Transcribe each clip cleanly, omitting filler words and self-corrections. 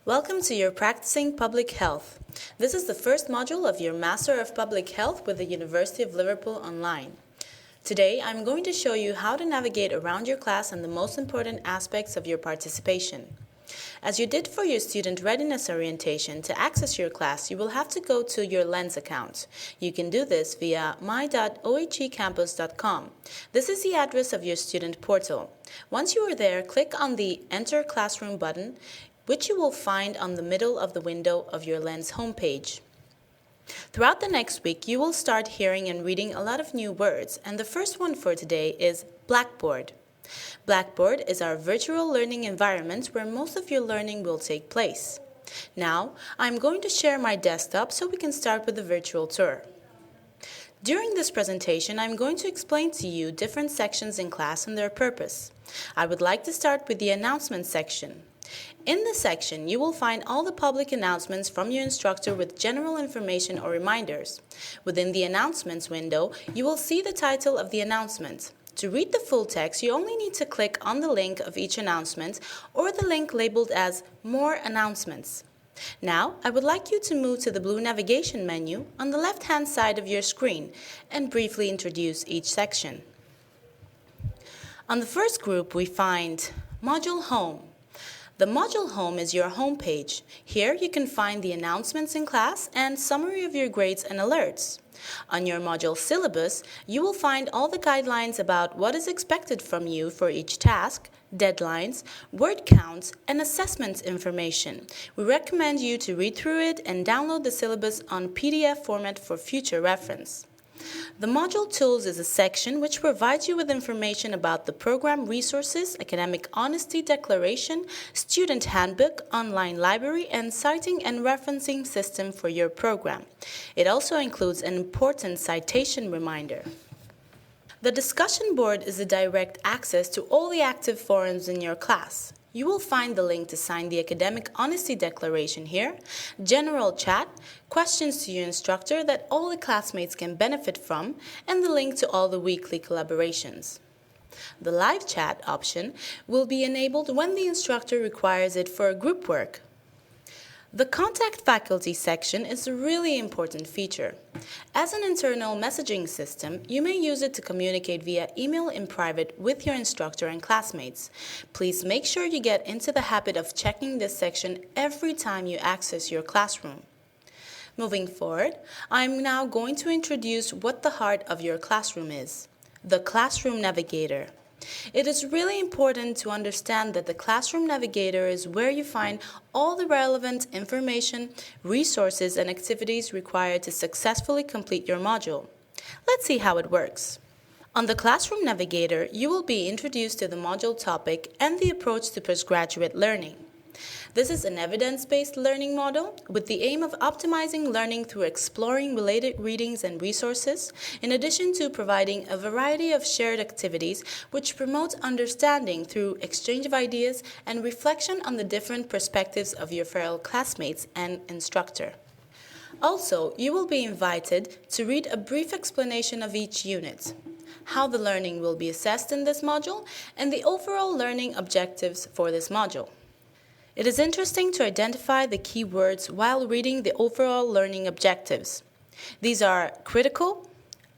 Welcome to your Practicing Public Health. This is the first module of your Master of Public Health with the University of Liverpool Online. Today, I'm going to show you how to navigate around your class and the most important aspects of your participation. As you did for your student readiness orientation, to access your class, you will have to go to your Lens account. You can do this via my.ohcampus.com. This is the address of your student portal. Once you are there, click on the Enter Classroom button, which you will find on the middle of the window of your Lens homepage. Throughout the next week, you will start hearing and reading a lot of new words, and the first one for today is Blackboard. Blackboard is our virtual learning environment where most of your learning will take place. Now, I'm going to share my desktop so we can start with the virtual tour. During this presentation, I'm going to explain to you different sections in class and their purpose. I would like to start with the announcements section. In this section, you will find all the public announcements from your instructor with general information or reminders. Within the announcements window, you will see the title of the announcement. To read the full text, you only need to click on the link of each announcement or the link labeled as More Announcements. Now, I would like you to move to the blue navigation menu on the left-hand side of your screen and briefly introduce each section. On the first group, we find Module Home. The Module Home is your home page. Here you can find the announcements in class and summary of your grades and alerts. On your module syllabus, you will find all the guidelines about what is expected from you for each task, deadlines, word counts, and assessment information. We recommend you to read through it and download the syllabus on PDF format for future reference. The Module Tools is a section which provides you with information about the program resources, academic honesty declaration, student handbook, online library, and citing and referencing system for your program. It also includes an important citation reminder. The discussion board is a direct access to all the active forums in your class. You will find the link to sign the Academic Honesty Declaration here, general chat, questions to your instructor that all the classmates can benefit from, and the link to all the weekly collaborations. The live chat option will be enabled when the instructor requires it for a group work. The Contact Faculty section is a really important feature. As an internal messaging system, you may use it to communicate via email in private with your instructor and classmates. Please make sure you get into the habit of checking this section every time you access your classroom. Moving forward, I'm now going to introduce what the heart of your classroom is: the Classroom Navigator. It is really important to understand that the Classroom Navigator is where you find all the relevant information, resources, and activities required to successfully complete your module. Let's see how it works. On the Classroom Navigator, you will be introduced to the module topic and the approach to postgraduate learning. This is an evidence-based learning model with the aim of optimizing learning through exploring related readings and resources, in addition to providing a variety of shared activities which promote understanding through exchange of ideas and reflection on the different perspectives of your fellow classmates and instructor. Also, you will be invited to read a brief explanation of each unit, how the learning will be assessed in this module, and the overall learning objectives for this module. It is interesting to identify the key words while reading the overall learning objectives. These are critical,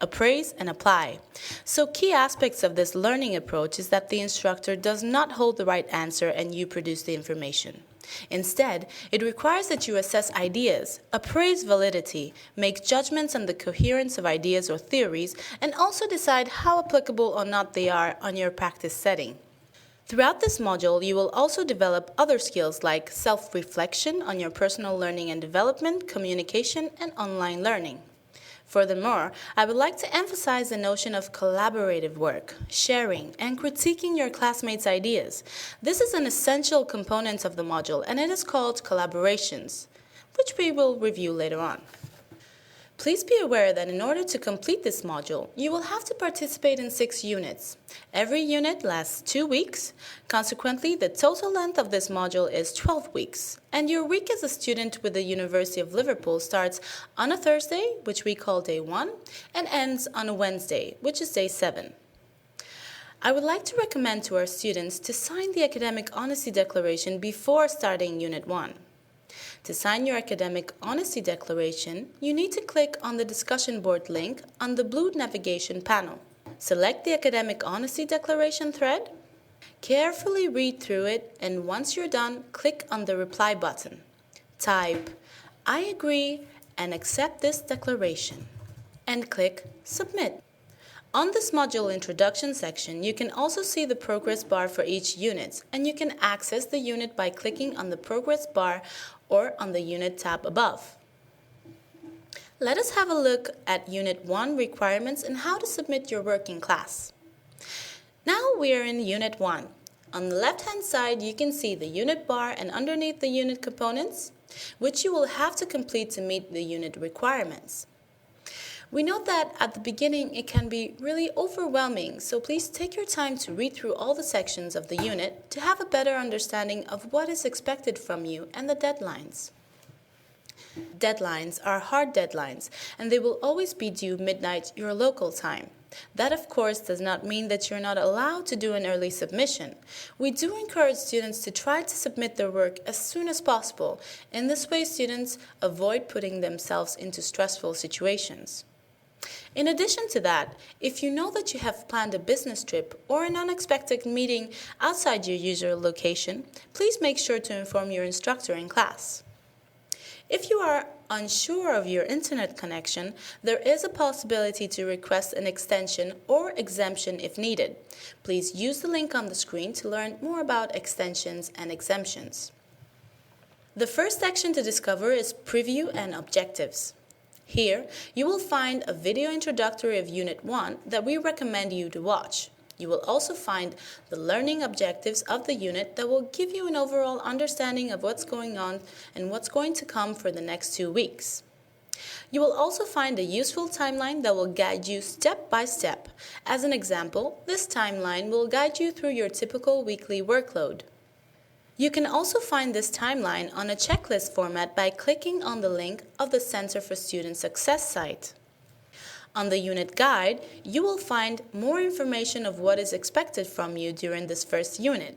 appraise, and apply. So key aspects of this learning approach is that the instructor does not hold the right answer and you produce the information. Instead, it requires that you assess ideas, appraise validity, make judgments on the coherence of ideas or theories, and also decide how applicable or not they are on your practice setting. Throughout this module, you will also develop other skills like self-reflection on your personal learning and development, communication, and online learning. Furthermore, I would like to emphasize the notion of collaborative work, sharing, and critiquing your classmates' ideas. This is an essential component of the module, and it is called collaborations, which we will review later on. Please be aware that in order to complete this module, you will have to participate in 6 units. Every unit lasts 2 weeks. Consequently, the total length of this module is 12 weeks. And your week as a student with the University of Liverpool starts on a Thursday, which we call day 1, and ends on a Wednesday, which is day 7. I would like to recommend to our students to sign the Academic Honesty Declaration before starting Unit 1. To sign your academic honesty declaration, you need to click on the discussion board link on the blue navigation panel. Select the academic honesty declaration thread. Carefully read through it, and once you're done, click on the reply button. Type, "I agree and accept this declaration," and click Submit. On this module introduction section, you can also see the progress bar for each unit, and you can access the unit by clicking on the progress bar or on the unit tab above. Let us have a look at Unit 1 requirements and how to submit your work in class. Now we are in Unit 1. On the left-hand side, you can see the unit bar and underneath the unit components, which you will have to complete to meet the unit requirements. We know that at the beginning it can be really overwhelming, so please take your time to read through all the sections of the unit to have a better understanding of what is expected from you and the deadlines. Deadlines are hard deadlines, and they will always be due midnight your local time. That, of course, does not mean that you're not allowed to do an early submission. We do encourage students to try to submit their work as soon as possible. In this way, students avoid putting themselves into stressful situations. In addition to that, if you know that you have planned a business trip or an unexpected meeting outside your usual location, please make sure to inform your instructor in class. If you are unsure of your internet connection, there is a possibility to request an extension or exemption if needed. Please use the link on the screen to learn more about extensions and exemptions. The first section to discover is Preview and Objectives. Here, you will find a video introductory of Unit 1 that we recommend you to watch. You will also find the learning objectives of the unit that will give you an overall understanding of what's going on and what's going to come for the next 2 weeks. You will also find a useful timeline that will guide you step by step. As an example, this timeline will guide you through your typical weekly workload. You can also find this timeline on a checklist format by clicking on the link of the Center for Student Success site. On the unit guide, you will find more information of what is expected from you during this first unit.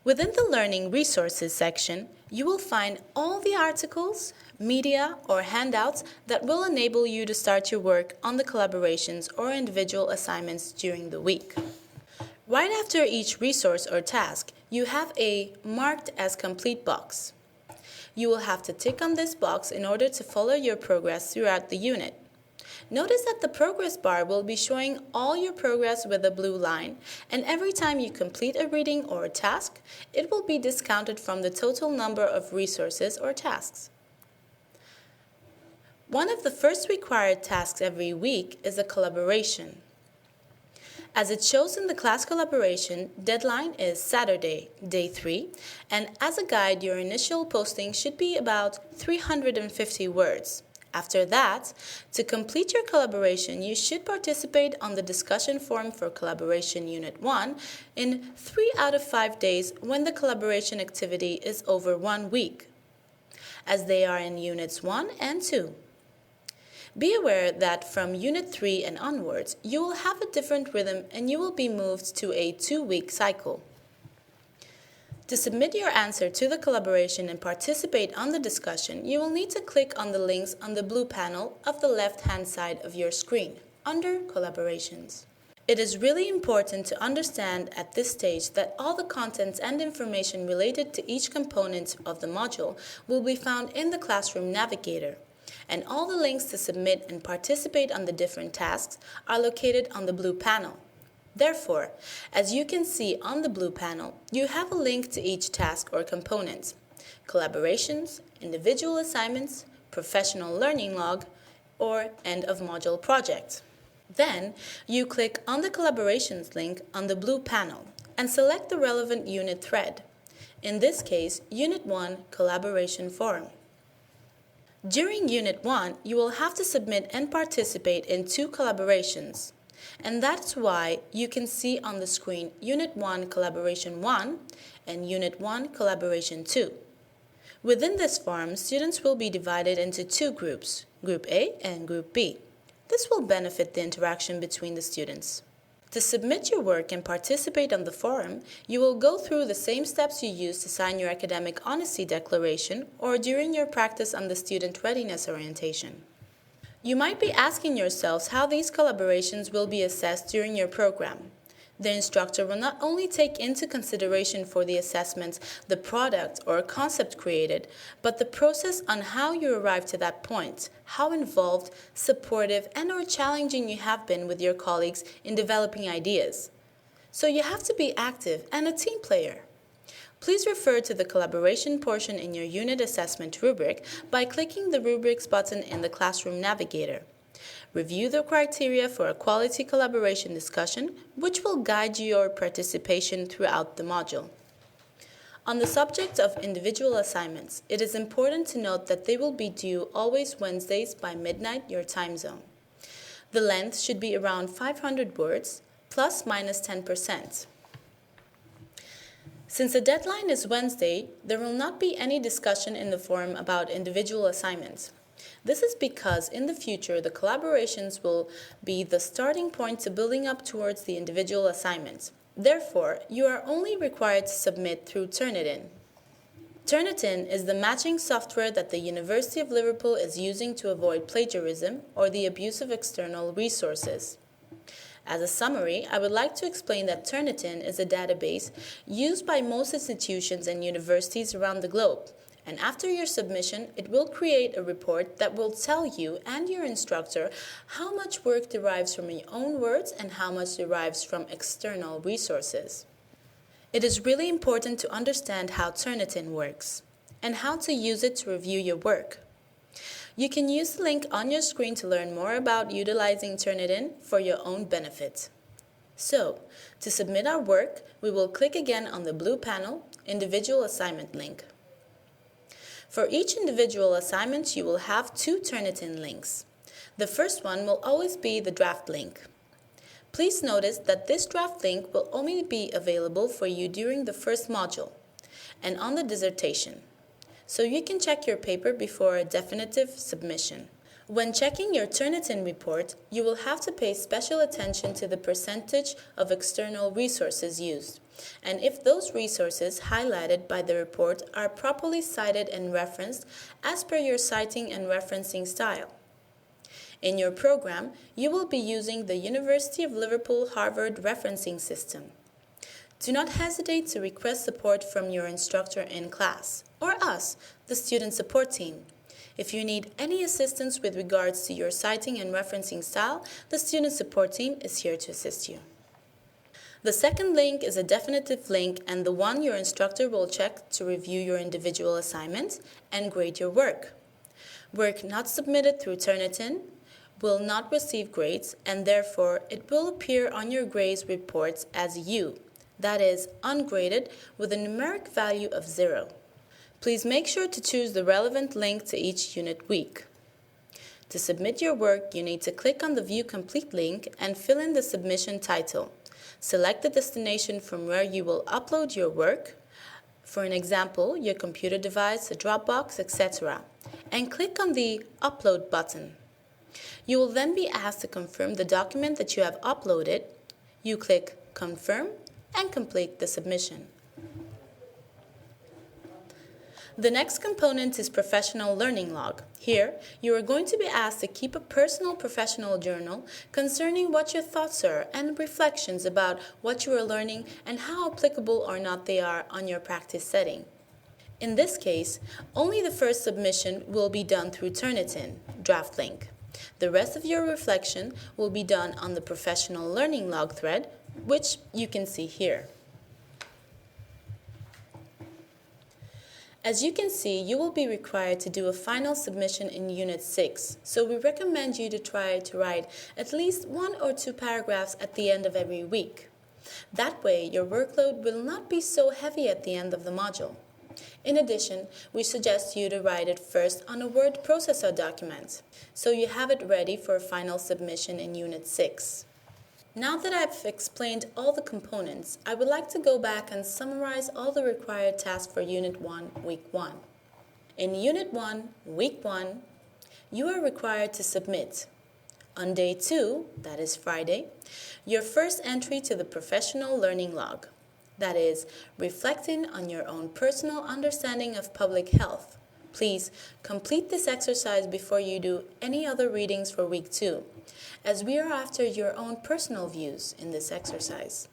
Within the Learning Resources section, you will find all the articles, media, or handouts that will enable you to start your work on the collaborations or individual assignments during the week. Right after each resource or task, you have a Marked as Complete box. You will have to tick on this box in order to follow your progress throughout the unit. Notice that the progress bar will be showing all your progress with a blue line, and every time you complete a reading or a task, it will be discounted from the total number of resources or tasks. One of the first required tasks every week is a collaboration. As it shows in the class collaboration, deadline is Saturday, day 3, and as a guide, your initial posting should be about 350 words. After that, to complete your collaboration, you should participate on the discussion forum for Collaboration Unit 1 in 3 out of 5 days when the collaboration activity is over 1 week, as they are in Units 1 and 2. Be aware that from Unit 3 and onwards, you will have a different rhythm and you will be moved to a 2-week cycle. To submit your answer to the collaboration and participate on the discussion, you will need to click on the links on the blue panel of the left-hand side of your screen, under Collaborations. It is really important to understand at this stage that all the contents and information related to each component of the module will be found in the Classroom Navigator, and all the links to submit and participate on the different tasks are located on the blue panel. Therefore, as you can see on the blue panel, you have a link to each task or component: collaborations, individual assignments, professional learning log, or end of module project. Then, you click on the collaborations link on the blue panel and select the relevant unit thread. In this case, Unit 1 Collaboration Forum. During Unit 1, you will have to submit and participate in 2 collaborations. And that's why you can see on the screen Unit 1 Collaboration 1 and Unit 1 Collaboration 2. Within this forum, students will be divided into 2 groups, Group A and Group B. This will benefit the interaction between the students. To submit your work and participate on the forum, you will go through the same steps you used to sign your academic honesty declaration or during your practice on the student readiness orientation. You might be asking yourselves how these collaborations will be assessed during your program. The instructor will not only take into consideration for the assessment the product or concept created, but the process on how you arrived to that point, how involved, supportive, and/or challenging you have been with your colleagues in developing ideas. So you have to be active and a team player. Please refer to the collaboration portion in your unit assessment rubric by clicking the rubrics button in the Classroom Navigator. Review the criteria for a quality collaboration discussion, which will guide your participation throughout the module. On the subject of individual assignments, it is important to note that they will be due always Wednesdays by midnight your time zone. The length should be around 500 words, plus minus 10%. Since the deadline is Wednesday, there will not be any discussion in the forum about individual assignments. This is because in the future, the collaborations will be the starting point to building up towards the individual assignments. Therefore, you are only required to submit through Turnitin. Turnitin is the matching software that the University of Liverpool is using to avoid plagiarism or the abuse of external resources. As a summary, I would like to explain that Turnitin is a database used by most institutions and universities around the globe. And after your submission, it will create a report that will tell you and your instructor how much work derives from your own words and how much derives from external resources. It is really important to understand how Turnitin works and how to use it to review your work. You can use the link on your screen to learn more about utilizing Turnitin for your own benefit. So, to submit our work, we will click again on the blue panel, Individual Assignment link. For each individual assignment, you will have two Turnitin links. The first one will always be the draft link. Please notice that this draft link will only be available for you during the first module and on the dissertation, so you can check your paper before a definitive submission. When checking your Turnitin report, you will have to pay special attention to the percentage of external resources used, and if those resources highlighted by the report are properly cited and referenced as per your citing and referencing style. In your program, you will be using the University of Liverpool Harvard referencing system. Do not hesitate to request support from your instructor in class, or us, the student support team. If you need any assistance with regards to your citing and referencing style, the student support team is here to assist you. The second link is a definitive link and the one your instructor will check to review your individual assignments and grade your work. Work not submitted through Turnitin will not receive grades, and therefore it will appear on your grades reports as U, that is, ungraded with a numeric value of 0. Please make sure to choose the relevant link to each unit week. To submit your work, you need to click on the View Complete link and fill in the submission title. Select the destination from where you will upload your work, for an example, your computer device, a Dropbox, etc., and click on the Upload button. You will then be asked to confirm the document that you have uploaded. You click Confirm and complete the submission. The next component is Professional Learning Log. Here, you are going to be asked to keep a personal professional journal concerning what your thoughts are and reflections about what you are learning and how applicable or not they are on your practice setting. In this case, only the first submission will be done through Turnitin, draft link. The rest of your reflection will be done on the Professional Learning Log thread, which you can see here. As you can see, you will be required to do a final submission in Unit 6, so we recommend you to try to write at least 1 or 2 paragraphs at the end of every week. That way, your workload will not be so heavy at the end of the module. In addition, we suggest you to write it first on a word processor document, so you have it ready for a final submission in Unit 6. Now that I've explained all the components, I would like to go back and summarize all the required tasks for Unit 1, Week 1. In Unit 1, Week 1, you are required to submit On day 2, that is Friday, your first entry to the professional learning log, that is, reflecting on your own personal understanding of public health. Please complete this exercise before you do any other readings for week 2, as we are after your own personal views in this exercise.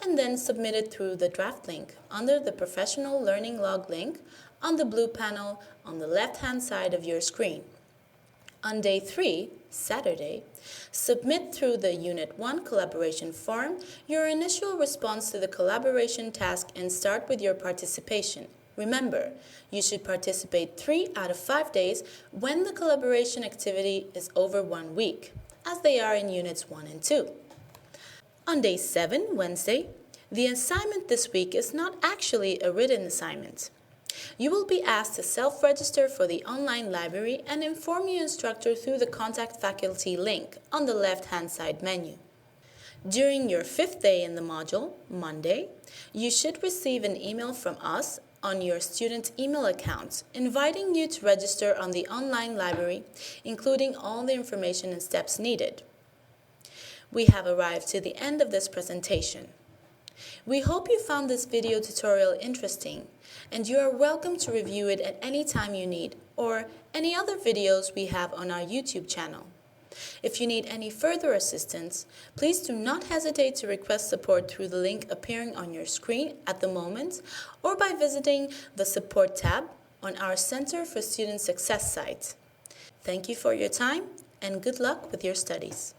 And then submit it through the draft link under the professional learning log link on the blue panel on the left-hand side of your screen. On day 3, Saturday, submit through the Unit 1 collaboration form your initial response to the collaboration task and start with your participation. Remember, you should participate 3 out of 5 days when the collaboration activity is over 1 week, as they are in Units 1 and 2. On day 7, Wednesday, the assignment this week is not actually a written assignment. You will be asked to self-register for the online library and inform your instructor through the Contact Faculty link on the left-hand side menu. During your 5th day in the module, Monday, you should receive an email from us on your student email account inviting you to register on the online library, including all the information and steps needed. We have arrived to the end of this presentation. We hope you found this video tutorial interesting, and you are welcome to review it at any time you need, or any other videos we have on our YouTube channel. If you need any further assistance, please do not hesitate to request support through the link appearing on your screen at the moment, or by visiting the Support tab on our Center for Student Success site. Thank you for your time, and good luck with your studies.